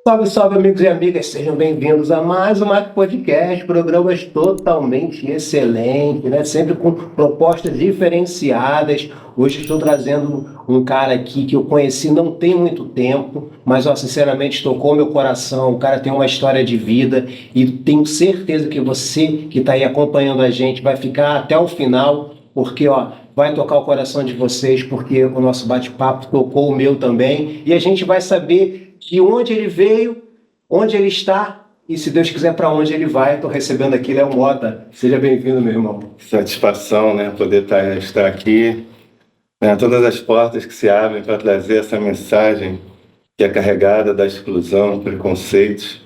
Salve, salve, amigos e amigas, sejam bem-vindos a mais um podcast, programas totalmente excelentes, né? Sempre com propostas diferenciadas. Hoje estou trazendo um cara aqui que eu conheci não tem muito tempo, mas, ó, sinceramente, tocou meu coração. O cara tem uma história de vida e tenho certeza que você que está aí acompanhando a gente vai ficar até o final, porque, ó, vai tocar o coração de vocês, porque o nosso bate-papo tocou o meu também, e a gente vai saber de onde ele veio, onde ele está e, se Deus quiser, para onde ele vai. Estou recebendo aqui Léo Mota. Seja bem-vindo, meu irmão. Satisfação, né? Poder estar aqui. Né? Todas as portas que se abrem para trazer essa mensagem que é carregada da exclusão, preconceitos,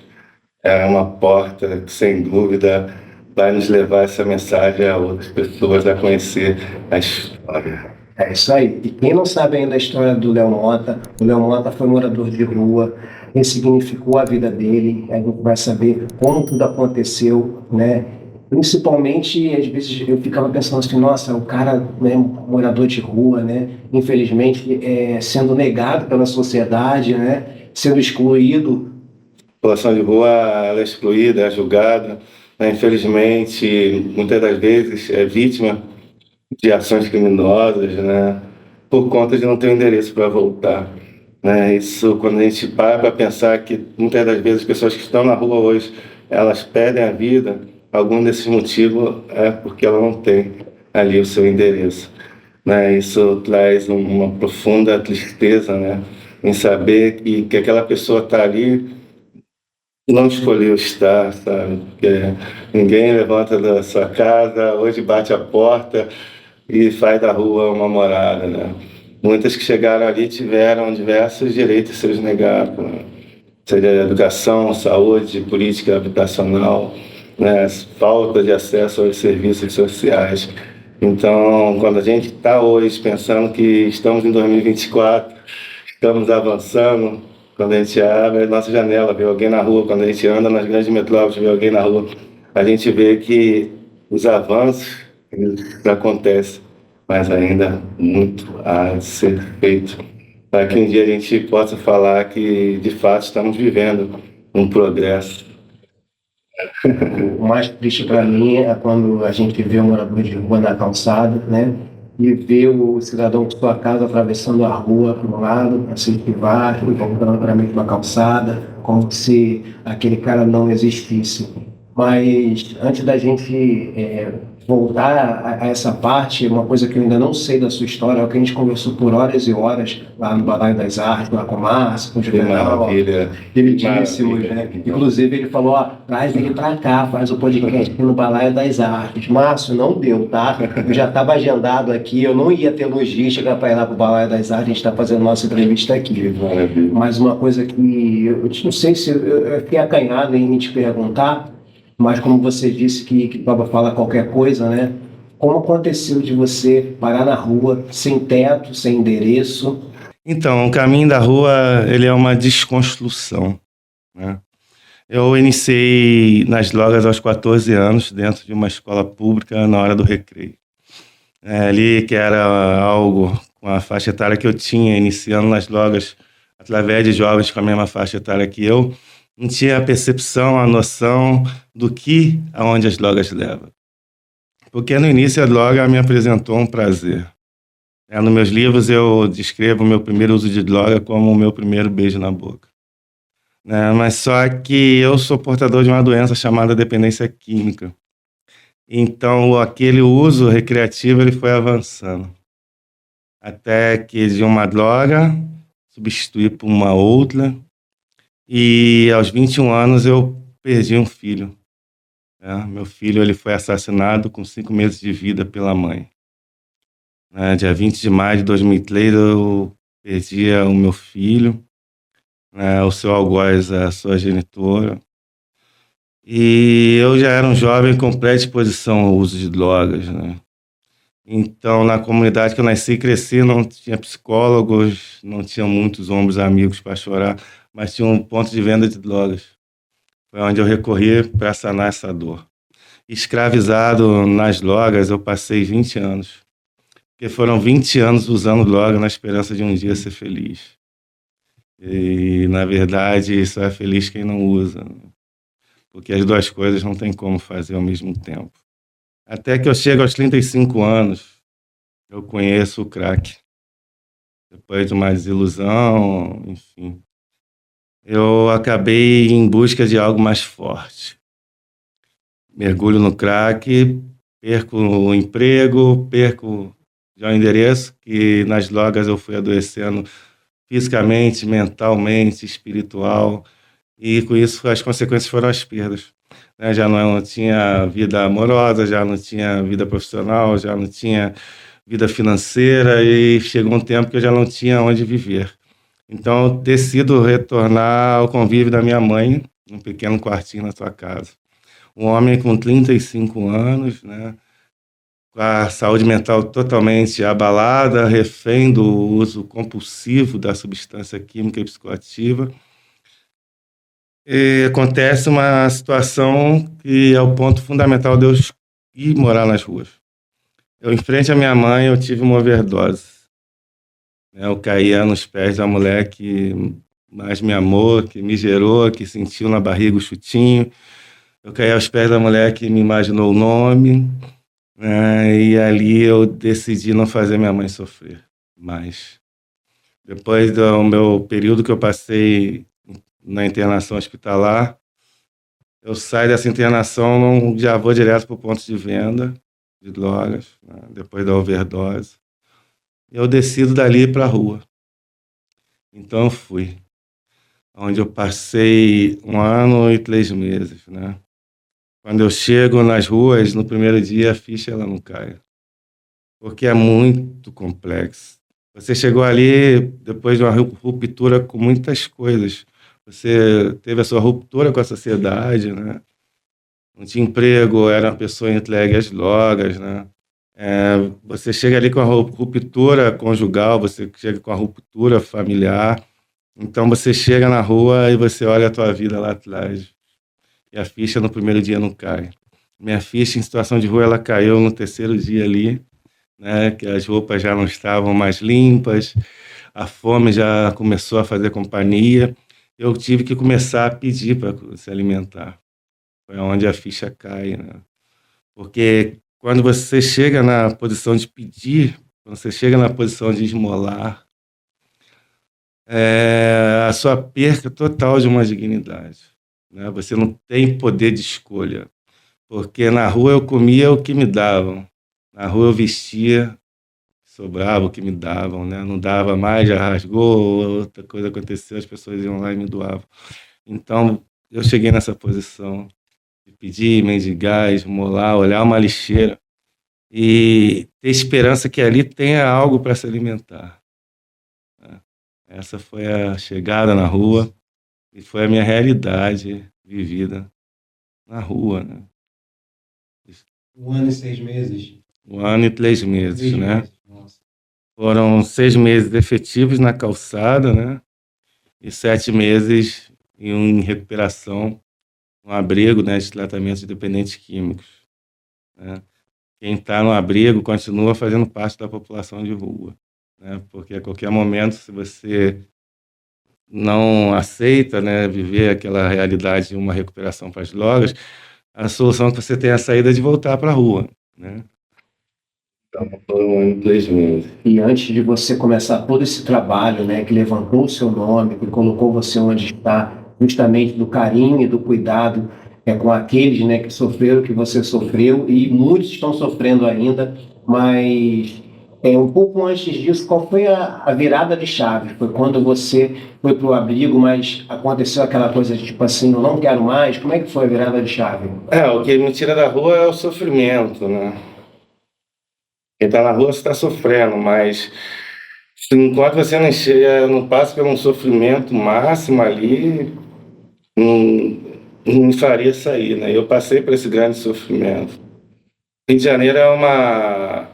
é uma porta que, sem dúvida, vai nos levar essa mensagem a outras pessoas a conhecer a história. É isso aí. E quem não sabe ainda a história do Léo Mota, o Léo Mota foi morador de rua, ressignificou a vida dele, a gente vai saber como tudo aconteceu, né? Principalmente, às vezes eu ficava pensando assim, nossa, o cara, né, morador de rua, né, infelizmente sendo negado pela sociedade, né, sendo excluído. A população de rua ela é excluída, é julgada, né? Infelizmente, muitas das vezes é vítima de ações criminosas, né, por conta de não ter um endereço para voltar. Né? Isso, quando a gente para pensar que muitas das vezes as pessoas que estão na rua hoje, elas perdem a vida, algum desses motivos é porque ela não tem ali o seu endereço. Né? Isso traz uma profunda tristeza, né, em saber que aquela pessoa está ali não escolheu estar, sabe? Porque ninguém levanta da sua casa, hoje bate a porta e faz da rua uma morada, né? Muitas que chegaram ali tiveram diversos direitos seus negados, né? Seja educação, saúde, política habitacional, né? Falta de acesso aos serviços sociais. Então, quando a gente está hoje pensando que estamos em 2024, estamos avançando, quando a gente abre a nossa janela, vê alguém na rua, quando a gente anda nas grandes metrópoles, vê alguém na rua, a gente vê que os avanços eles acontecem, mas ainda muito a ser feito, para que um dia a gente possa falar que, de fato, estamos vivendo um progresso. O mais triste para mim é quando a gente vê o morador de rua na calçada, né? E vê o cidadão de sua casa atravessando a rua para um lado, para se esquivar, e voltando para a mesma calçada, como se aquele cara não existisse. Mas antes da gente voltar a essa parte, uma coisa que eu ainda não sei da sua história, é o que a gente conversou por horas e horas lá no Balaio das Artes, lá com o Márcio, com o Juvenal, queridíssimos, né? Inclusive ele falou, ó, traz ele pra cá, faz o podcast aqui no Balaio das Artes. Márcio, não deu, tá? Eu já estava agendado aqui, eu não ia ter logística para ir lá pro Balaio das Artes, a gente está fazendo nossa entrevista aqui. Mas uma coisa que eu não sei se eu fiquei acanhado em te perguntar, mas como você disse que Baba fala qualquer coisa, né? Como aconteceu de você parar na rua, sem teto, sem endereço? Então, o caminho da rua, ele é uma desconstrução, né? Eu iniciei nas drogas aos 14 anos, dentro de uma escola pública, na hora do recreio. Ali que era algo com a faixa etária que eu tinha, iniciando nas drogas, através de jovens com a mesma faixa etária que eu, não tinha a percepção, a noção do que, aonde as drogas levam. Porque no início a droga me apresentou um prazer. Nos meus livros eu descrevo o meu primeiro uso de droga como o meu primeiro beijo na boca. Mas só que eu sou portador de uma doença chamada dependência química. Então aquele uso recreativo ele foi avançando. Até que de uma droga substituí por uma outra. E aos 21 anos eu perdi um filho. Meu filho ele foi assassinado com 5 meses de vida pela mãe. Dia 20 de maio de 2003 eu perdi o meu filho, o seu algoz, a sua genitora. E eu já era um jovem com predisposição ao uso de drogas, né? Então, na comunidade que eu nasci e cresci, não tinha psicólogos, não tinha muitos ombros amigos para chorar, mas tinha um ponto de venda de drogas. Foi onde eu recorri para sanar essa dor. Escravizado nas drogas, eu passei 20 anos. Porque foram 20 anos usando droga na esperança de um dia ser feliz. E, na verdade, só é feliz quem não usa, né? Porque as duas coisas não tem como fazer ao mesmo tempo. Até que eu chego aos 35 anos, eu conheço o crack. Depois de uma desilusão, enfim. Eu acabei em busca de algo mais forte. Mergulho no crack, perco o emprego, perco já o endereço, que nas drogas eu fui adoecendo fisicamente, mentalmente, espiritual, e com isso as consequências foram as perdas, né? Já não tinha vida amorosa, já não tinha vida profissional, já não tinha vida financeira, e chegou um tempo que eu já não tinha onde viver. Então, eu decido retornar ao convívio da minha mãe, num pequeno quartinho na sua casa. Um homem com 35 anos, né, com a saúde mental totalmente abalada, refém do uso compulsivo da substância química e psicoativa. E acontece uma situação que é o ponto fundamental de eu ir morar nas ruas. Eu, em frente à minha mãe, eu tive uma overdose, né? Eu caía nos pés da mulher que mais me amou, que me gerou, que sentiu na barriga o chutinho. Eu caí aos pés da mulher que me imaginou o nome, né? E ali eu decidi não fazer minha mãe sofrer mais. Depois do meu período que eu passei na internação hospitalar, eu saio dessa internação, não, já vou direto para o ponto de venda de drogas, né? Depois da overdose. Eu decido dali para a rua. Então eu fui, onde eu passei 1 ano e 3 meses, né? Quando eu chego nas ruas, no primeiro dia, a ficha ela não cai, porque é muito complexo. Você chegou ali depois de uma ruptura com muitas coisas. Você teve a sua ruptura com a sociedade, né? Não tinha emprego, era uma pessoa entregue às drogas, né? Você chega ali com a ruptura conjugal, você chega com a ruptura familiar. Então você chega na rua e você olha a tua vida lá atrás. E a ficha no primeiro dia não cai. Minha ficha em situação de rua ela caiu no terceiro dia ali, né? Que as roupas já não estavam mais limpas, a fome já começou a fazer companhia. Eu tive que começar a pedir para se alimentar. Foi onde a ficha cai, né? Porque quando você chega na posição de pedir, quando você chega na posição de esmolar, é a sua perca total de uma dignidade, né? Você não tem poder de escolha, porque na rua eu comia o que me davam, na rua eu vestia, sobrava o que me davam, né? Não dava mais, já rasgou, outra coisa aconteceu, as pessoas iam lá e me doavam. Então eu cheguei nessa posição de pedir, mendigar, esmolar, olhar uma lixeira e ter esperança que ali tenha algo para se alimentar, né? Essa foi a chegada na rua e foi a minha realidade vivida na rua, né? 1 ano e 6 meses. 1 ano e 3 meses, 3 meses. né? Nossa. Foram 6 meses efetivos na calçada, né? E 7 meses em recuperação, um abrigo, né, de tratamento de dependentes químicos, né? Quem está no abrigo continua fazendo parte da população de rua, né? Porque a qualquer momento, se você não aceita, né, viver aquela realidade de uma recuperação para as drogas, a solução que você tem é a saída de voltar para a rua, né? Então, foi 1 ano e 3 meses. E antes de você começar todo esse trabalho, né, que levantou o seu nome, que colocou você onde está, justamente do carinho e do cuidado com aqueles, né, que sofreram o que você sofreu, e muitos estão sofrendo ainda, mas um pouco antes disso, qual foi a virada de chave? Foi quando você foi para o abrigo, mas aconteceu aquela coisa de tipo assim, eu não quero mais? Como é que foi a virada de chave? O que me tira da rua é o sofrimento, né? Quem está na rua está sofrendo, mas enquanto você não chega, não passa por um sofrimento máximo ali, não, não me faria sair, né? Eu passei por esse grande sofrimento. Rio de Janeiro é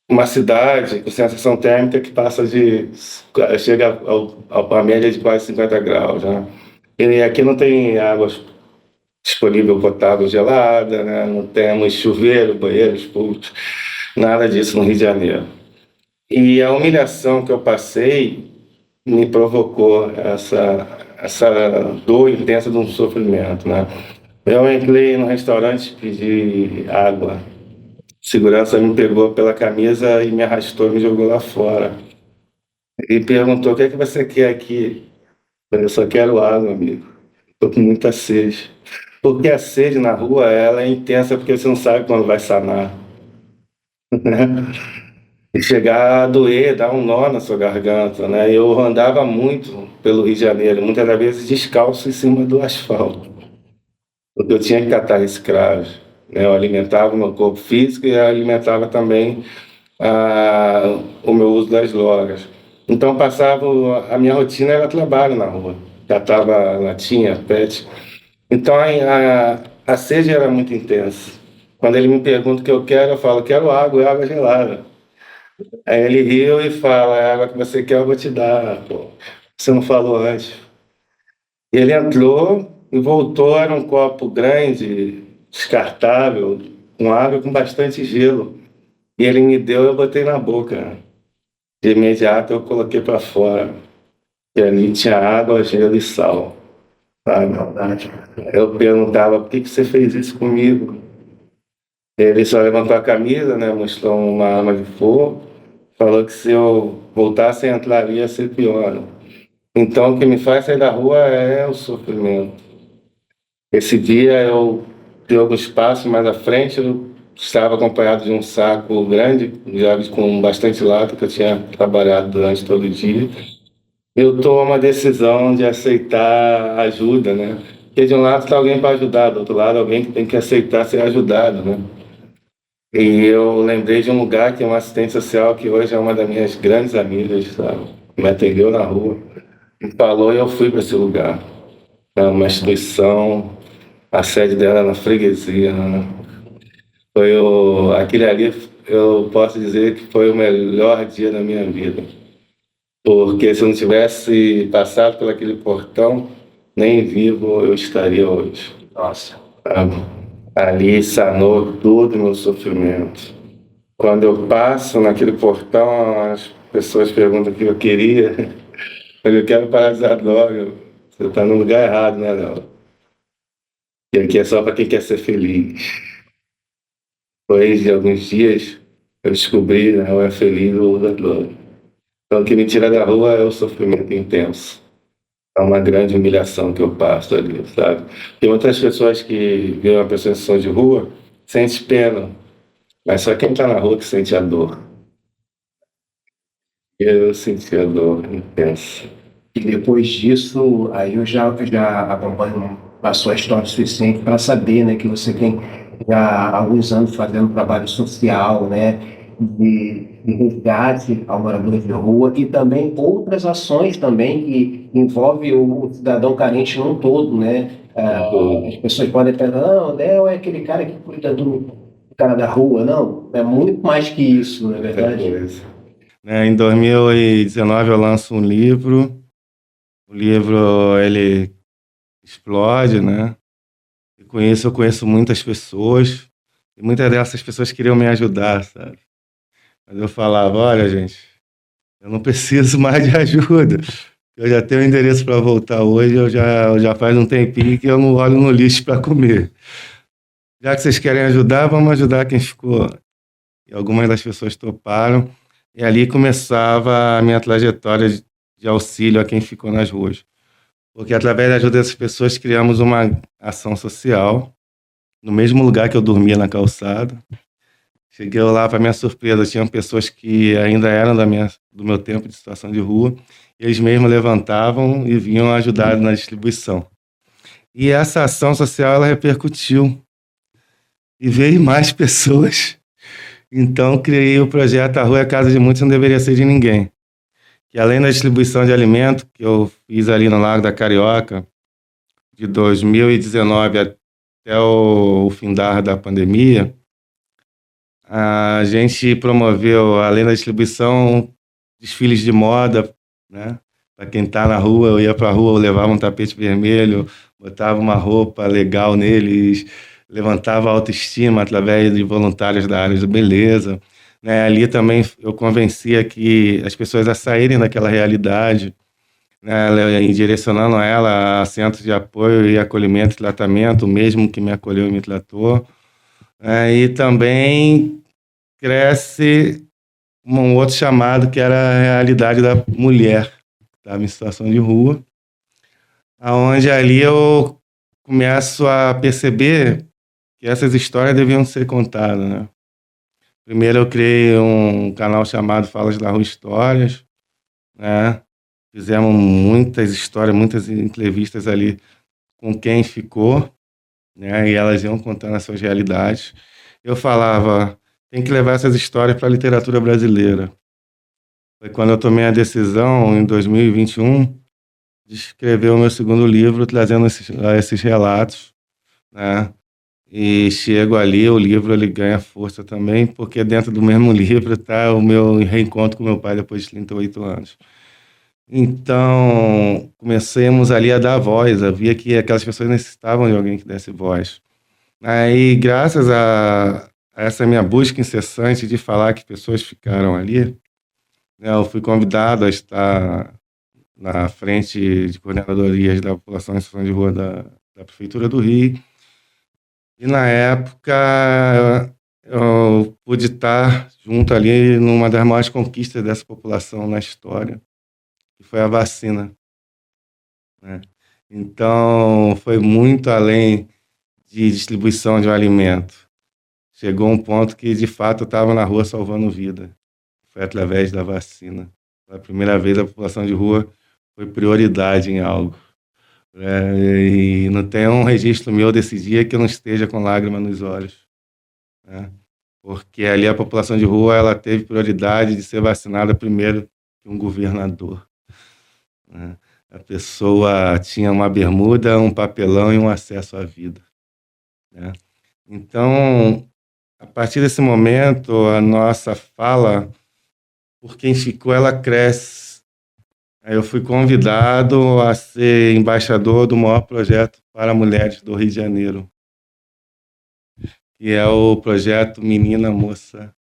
uma cidade com sensação térmica que chega à média de quase 50 graus, né? E aqui não tem água disponível potável gelada, né? Não temos chuveiro, banheiros públicos, nada disso no Rio de Janeiro. E a humilhação que eu passei me provocou essa dor intensa de um sofrimento, né? Eu entrei no restaurante, pedi água. Segurança me pegou pela camisa e me arrastou e me jogou lá fora. E perguntou: o que é que você quer aqui? Eu só quero água, amigo. Estou com muita sede. Porque a sede na rua, ela é intensa porque você não sabe quando vai sanar, né? E chegar a doer, dar um nó na sua garganta, né? Eu andava muito pelo Rio de Janeiro, muitas das vezes descalço em cima do asfalto, porque eu tinha que catar escravos, né? Eu alimentava o meu corpo físico e alimentava também o meu uso das drogas. Então a minha rotina era trabalho na rua, catava latinha, pet. Então a sede era muito intensa. Quando ele me pergunta o que eu quero, eu falo: quero água, e água gelada. Aí ele riu e fala: a água que você quer eu vou te dar, pô. Você não falou antes. E ele entrou e voltou, era um copo grande, descartável, com água com bastante gelo. E ele me deu, eu botei na boca. De imediato eu coloquei para fora. E ali tinha água, gelo e sal. Sabe? Eu perguntava: por que você fez isso comigo? Ele só levantou a camisa, né? Mostrou uma arma de fogo. Falou que se eu voltasse a entrar ia ser pior. Então o que me faz sair da rua é o sofrimento. Esse dia eu dei alguns passos mais à frente, eu estava acompanhado de um saco grande, já com bastante lata, que eu tinha trabalhado durante todo o dia. Eu tomo a decisão de aceitar ajuda, né? Porque de um lado está alguém para ajudar, do outro lado alguém que tem que aceitar ser ajudado, né? E eu lembrei de um lugar que é uma assistente social que hoje é uma das minhas grandes amigas, sabe? Me atendeu na rua, me falou e eu fui para esse lugar. É uma instituição, a sede dela é na freguesia, né? Aquele ali, eu posso dizer que foi o melhor dia da minha vida. Porque se eu não tivesse passado por aquele portão, nem vivo eu estaria hoje. Nossa. Sabe? Ali sanou todo o meu sofrimento. Quando eu passo naquele portão, as pessoas perguntam o que eu queria. Eu quero parar de usar droga. Você está no lugar errado, né, Léo? E aqui é só para quem quer ser feliz. Depois de alguns dias, eu descobri, né, eu é feliz ou usa droga. Então, o que me tira da rua é o sofrimento intenso. É uma grande humilhação que eu passo ali, sabe? Tem outras pessoas que veem uma pessoa em situação de rua, sente pena, mas só quem está na rua que sente a dor. Eu senti a dor intensa. E depois disso, aí eu já acompanho a sua história o suficiente para saber, né, que você tem já há alguns anos fazendo trabalho social, né, de resgate ao morador de rua e também outras ações também que envolvem o cidadão carente num todo, né? As pessoas podem pensar: não, o Léo é aquele cara que cuida do cara da rua. Não, é muito mais que isso, não é verdade? Em 2019 eu lanço um livro. O livro, ele explode, né? E com isso eu conheço muitas pessoas. E muitas dessas pessoas queriam me ajudar, sabe? Mas eu falava: olha, gente, eu não preciso mais de ajuda. Eu já tenho endereço para voltar hoje, eu já faz um tempinho que eu não olho no lixo para comer. Já que vocês querem ajudar, vamos ajudar quem ficou. E algumas das pessoas toparam. E ali começava a minha trajetória de auxílio a quem ficou nas ruas. Porque através da ajuda dessas pessoas criamos uma ação social no mesmo lugar que eu dormia na calçada. Cheguei lá, para minha surpresa, tinham pessoas que ainda eram do meu tempo de situação de rua. Eles mesmos levantavam e vinham ajudar na distribuição. E essa ação social, ela repercutiu. E veio mais pessoas. Então, criei o projeto A Rua é a Casa de Muitos, Não Deveria Ser de Ninguém. Que além da distribuição de alimento, que eu fiz ali no Lago da Carioca, de 2019 até o fim da pandemia, a gente promoveu, além da distribuição, desfiles de moda, né? Para quem está na rua, eu ia para a rua, eu levava um tapete vermelho, botava uma roupa legal neles, levantava a autoestima através de voluntários da área de beleza, né? Ali também eu convencia que as pessoas a saírem daquela realidade né, e direcionando ela a centros de apoio e acolhimento e tratamento, o mesmo que me acolheu e me tratou. E também cresce um outro chamado que era a realidade da mulher que estava em situação de rua, aonde ali eu começo a perceber que essas histórias deviam ser contadas, né? Primeiro eu criei um canal chamado Falas da Rua Histórias, né? Fizemos muitas histórias, muitas entrevistas ali com quem ficou, né? E elas iam contando as suas realidades. Eu falava, tem que levar essas histórias para a literatura brasileira. Foi quando eu tomei a decisão, em 2021, de escrever o meu segundo livro, trazendo esses relatos, né? E chego ali, o livro ele ganha força também, porque dentro do mesmo livro está o meu reencontro com meu pai depois de 38 anos. Então, comecemos ali a dar voz, eu via que aquelas pessoas necessitavam de alguém que desse voz. Aí, graças a essa minha busca incessante de falar que pessoas ficaram ali, né, eu fui convidado a estar na frente de coordenadorias da população em situação de rua da Prefeitura do Rio. E na época eu pude estar junto ali numa das maiores conquistas dessa população na história, que foi a vacina, né? Então foi muito além de distribuição de um alimento. Chegou um ponto que de fato eu estava na rua salvando vida. Foi através da vacina. Pela primeira vez a população de rua foi prioridade em algo. E não tem um registro meu desse dia que eu não esteja com lágrima nos olhos, né? Porque ali a população de rua ela teve prioridade de ser vacinada primeiro que um governador, né? A pessoa tinha uma bermuda, um papelão e um acesso à vida, né? Então, a partir desse momento, a nossa fala, por quem ficou, ela cresce. Aí eu fui convidado a ser embaixador do maior projeto para mulheres do Rio de Janeiro, que é o projeto Menina, Moça,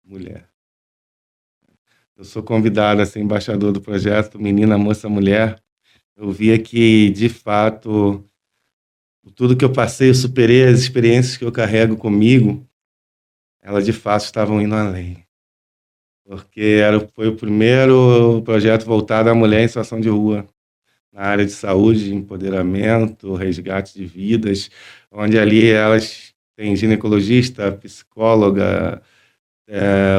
Mulher. Eu sou convidado a ser embaixador do projeto Menina, Moça, Mulher. Eu via que, de fato, tudo que eu passei, eu superei, as experiências que eu carrego comigo, elas de fato estavam indo além. Porque foi o primeiro projeto voltado à mulher em situação de rua, na área de saúde, empoderamento, resgate de vidas, onde ali elas têm ginecologista, psicóloga,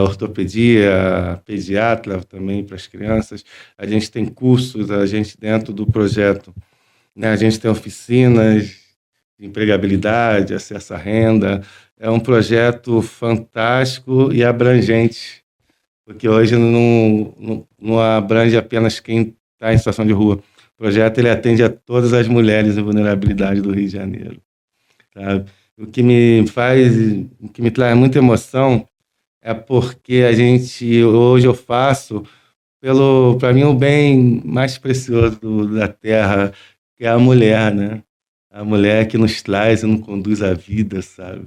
ortopedia, pediatra também para as crianças. A gente tem cursos, a gente dentro do projeto, né, a gente tem oficinas de empregabilidade, acesso à renda. É um projeto fantástico e abrangente, porque hoje não abrange apenas quem está em situação de rua. O projeto ele atende a todas as mulheres em vulnerabilidade do Rio de Janeiro, sabe? O que me traz muita emoção é porque hoje eu faço para mim o bem mais precioso da terra, que é a mulher, né? A mulher que nos traz e nos conduz à vida, sabe?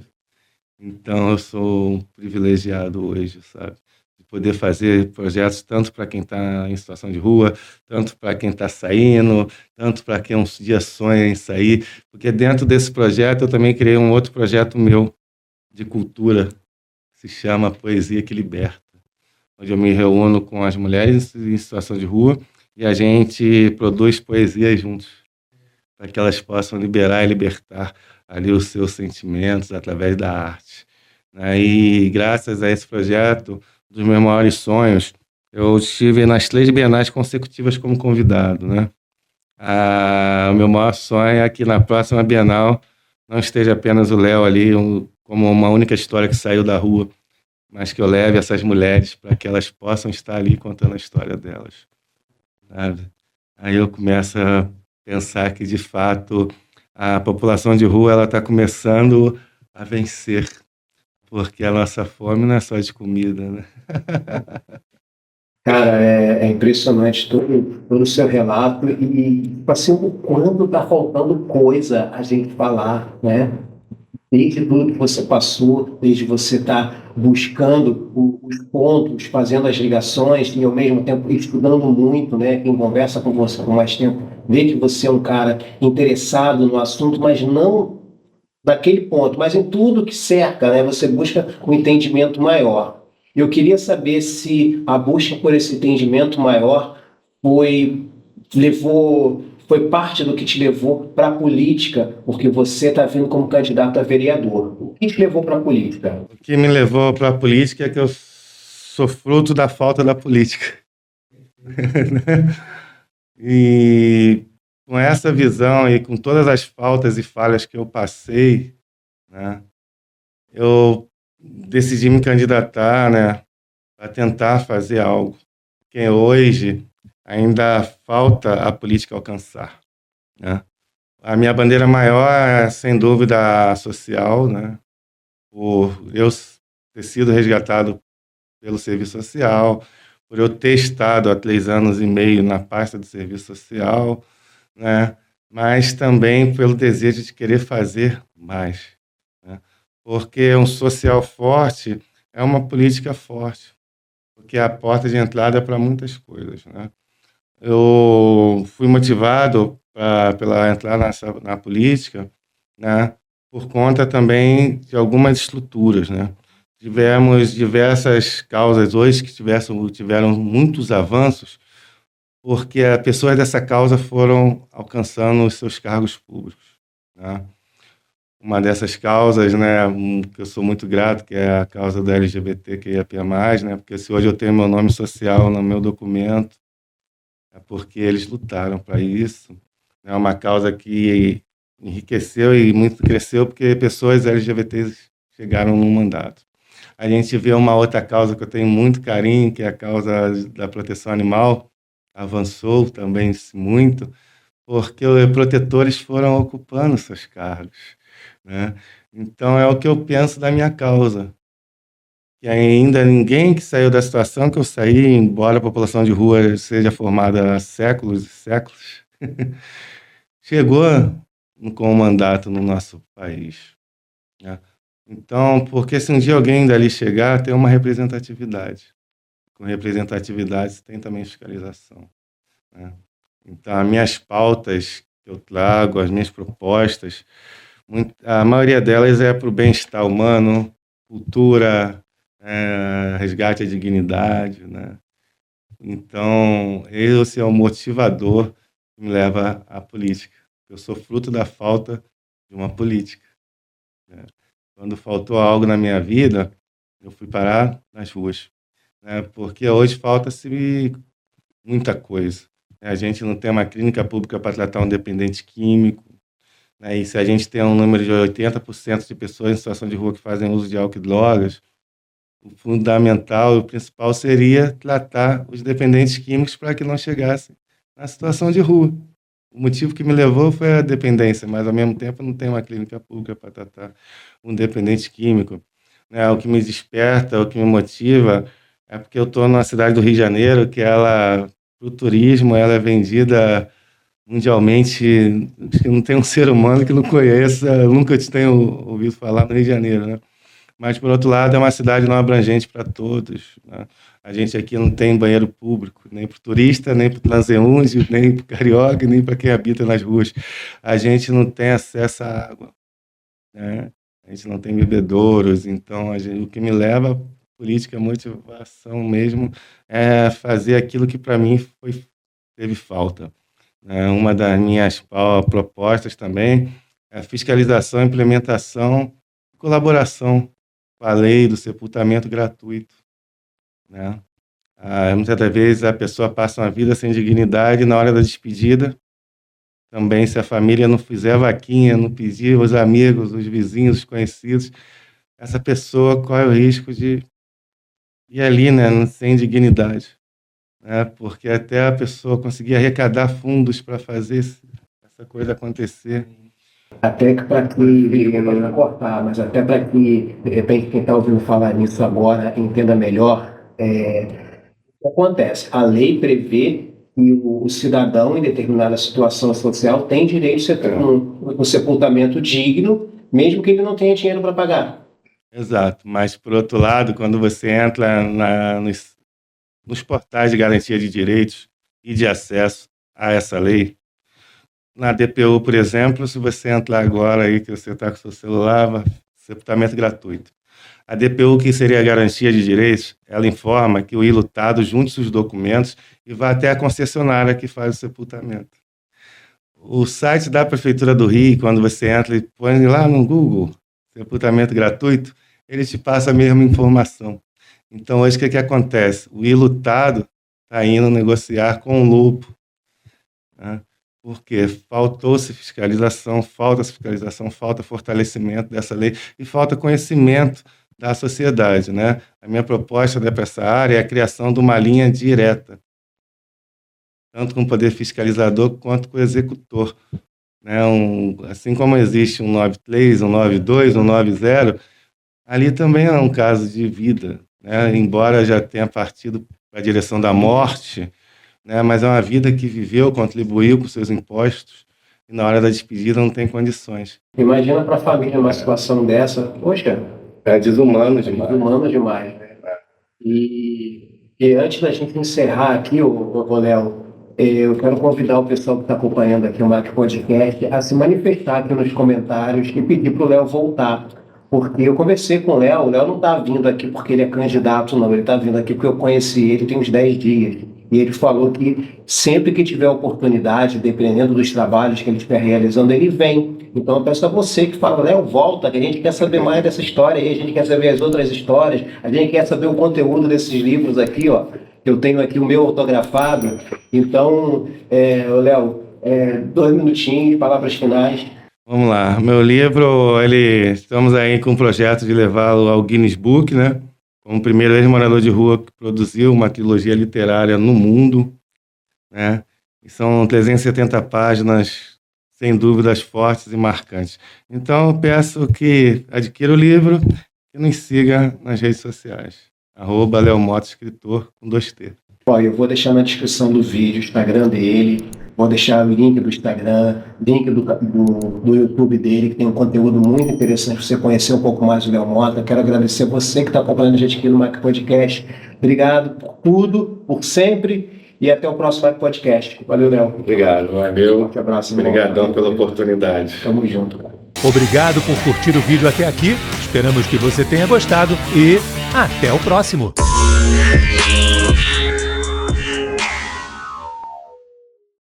Então eu sou um privilegiado hoje, sabe? De poder fazer projetos tanto para quem está em situação de rua, tanto para quem está saindo, tanto para quem um dia sonha em sair, porque dentro desse projeto eu também criei um outro projeto meu de cultura, se chama Poesia que Liberta, onde eu me reúno com as mulheres em situação de rua e a gente produz poesias juntos, para que elas possam liberar e libertar ali os seus sentimentos através da arte. E graças a esse projeto, dos meus maiores sonhos, eu estive nas 3 bienais consecutivas como convidado, né? O meu maior sonho é que na próxima Bienal não esteja apenas o Léo ali como uma única história que saiu da rua, mas que eu leve essas mulheres para que elas possam estar ali contando a história delas, sabe? Aí eu começo a pensar que, de fato, a população de rua ela está começando a vencer, porque a nossa fome não é só de comida, né? Cara, é impressionante todo o seu relato e, tipo assim, o quanto está faltando coisa a gente falar, né? desde tudo que você passou, desde você estar buscando os pontos, fazendo as ligações e ao mesmo tempo estudando muito, né? Quem conversa com você com mais tempo vê que você é um cara interessado no assunto, mas não naquele ponto, mas em tudo que cerca, né? Você busca um entendimento maior. Eu queria saber se a busca por esse entendimento maior foi foi parte do que te levou para a política, porque você está vindo como candidato a vereador. O que te levou para a política? O que me levou para a política é que eu sou fruto da falta da política. E com essa visão e com todas as faltas e falhas que eu passei, né, eu decidi me candidatar, né, para tentar fazer algo que hoje ainda falta a política alcançar, né? A minha bandeira maior é, sem dúvida, a social, né? Por eu ter sido resgatado pelo serviço social, por eu ter estado há 3 anos e meio na pasta do serviço social, né? Mas também pelo desejo de querer fazer mais, né? Porque um social forte é uma política forte, porque é a porta de entrada para muitas coisas, né? Eu fui motivado pela entrar na política, né, por conta também de algumas estruturas, né? Tivemos diversas causas hoje que tiveram muitos avanços, porque as pessoas dessa causa foram alcançando os seus cargos públicos, né? Uma dessas causas, né, que eu sou muito grato, que é a causa do LGBTQIA+, né? Porque se hoje eu tenho meu nome social no meu documento, é porque eles lutaram para isso. É uma causa que enriqueceu e muito cresceu porque pessoas LGBTs chegaram no mandato. A gente vê uma outra causa que eu tenho muito carinho, que é a causa da proteção animal, avançou também muito, porque os protetores foram ocupando seus cargos, né? Então é o que eu penso da minha causa, que ainda ninguém que saiu da situação que eu saí, embora a população de rua seja formada há séculos e séculos, chegou com o mandato no nosso país, né? Então, porque se um dia alguém dali chegar, tem uma representatividade. Com representatividade tem também fiscalização, né? Então, as minhas pautas que eu trago, as minhas propostas, a maioria delas é para o bem-estar humano, cultura, resgate à dignidade, né? Então, esse é o motivador que me leva à política. Eu sou fruto da falta de uma política, né? Quando faltou algo na minha vida, eu fui parar nas ruas, né? Porque hoje falta-se muita coisa, né? A gente não tem uma clínica pública para tratar um dependente químico, né? E se a gente tem um número de 80% de pessoas em situação de rua que fazem uso de álcool e drogas, o fundamental e o principal seria tratar os dependentes químicos para que não chegassem na situação de rua. O motivo que me levou foi a dependência, mas ao mesmo tempo não tem uma clínica pública para tratar um dependente químico, né? O que me desperta, o que me motiva é porque eu estou na cidade do Rio de Janeiro, que ela, para o turismo, ela é vendida mundialmente, acho que não tem um ser humano que não conheça, nunca te tenho ouvido falar no Rio de Janeiro, né? Mas, por outro lado, é uma cidade não abrangente para todos, né? A gente aqui não tem banheiro público, nem para o turista, nem para o transeunte, nem para o carioca, nem para quem habita nas ruas. A gente não tem acesso à água, né? A gente não tem bebedouros, então o que me leva à política, a motivação mesmo, é fazer aquilo que para mim teve falta, né? Uma das minhas propostas também é a fiscalização, implementação e colaboração com a lei do sepultamento gratuito, né? Muitas das vezes a pessoa passa uma vida sem dignidade na hora da despedida. Também, se a família não fizer vaquinha, não pedir os amigos, os vizinhos, os conhecidos, essa pessoa corre o risco de ir ali, né, sem dignidade, né? Porque até a pessoa conseguir arrecadar fundos para fazer essa coisa acontecer. Até que para que, não vai cortar, mas até para que, de repente, quem está ouvindo falar nisso agora entenda melhor, o que acontece? A lei prevê que o cidadão, em determinada situação social, tem direito a um sepultamento digno, mesmo que ele não tenha dinheiro para pagar. Exato, mas por outro lado, quando você entra nos portais de garantia de direitos e de acesso a essa lei, na DPU, por exemplo, se você entrar agora aí, que você está com o seu celular, sepultamento gratuito. A DPU, que seria a garantia de direitos, ela informa que o ilutado junte seus documentos e vá até a concessionária que faz o sepultamento. O site da Prefeitura do Rio, quando você entra e põe lá no Google, sepultamento gratuito, ele te passa a mesma informação. Então, hoje, o que acontece? O ilutado está indo negociar com o lupo, né? Porque faltou-se fiscalização, falta fortalecimento dessa lei e falta conhecimento da sociedade, né? A minha proposta para essa área é a criação de uma linha direta, tanto com o poder fiscalizador quanto com o executor, né? Assim como existe um 93, um 92, um 90, ali também é um caso de vida, né? Embora já tenha partido para a direção da morte, né? Mas é uma vida que viveu, contribuiu com seus impostos e na hora da despedida não tem condições. Imagina para a família uma situação dessa, poxa, É desumano demais. Desumano demais. E antes da gente encerrar aqui, ô Léo, eu quero convidar o pessoal que está acompanhando aqui o Mac Podcast a se manifestar aqui nos comentários e pedir para o Léo voltar. Porque eu conversei com o Léo não está vindo aqui porque ele é candidato, não. Ele está vindo aqui porque eu conheci ele tem uns 10 dias. E ele falou que sempre que tiver oportunidade, dependendo dos trabalhos que ele estiver realizando, ele vem. Então eu peço a você que fala, Léo, volta, que a gente quer saber mais dessa história aí, a gente quer saber as outras histórias, a gente quer saber o conteúdo desses livros aqui, ó. Eu tenho aqui o meu autografado. Então, Léo, 2 minutinhos, palavras finais. Vamos lá. Meu livro, estamos aí com um projeto de levá-lo ao Guinness Book, né? Como o primeiro ex-morador de rua que produziu uma trilogia literária no mundo, né? E são 370 páginas, sem dúvidas, fortes e marcantes. Então, eu peço que adquira o livro e nos siga nas redes sociais. @LeoMotoEscritor, com 2T. Eu vou deixar na descrição do vídeo o Instagram dele, vou deixar o link do Instagram, link do YouTube dele, que tem um conteúdo muito interessante para você conhecer um pouco mais o Léo Mota. Quero agradecer a você que está acompanhando a gente aqui no Mac Podcast. Obrigado por tudo, por sempre, e até o próximo Mac Podcast. Valeu, Léo. Obrigado, valeu. Um abraço. Obrigadão pela oportunidade. Tamo junto, cara. Obrigado por curtir o vídeo até aqui. Esperamos que você tenha gostado e até o próximo.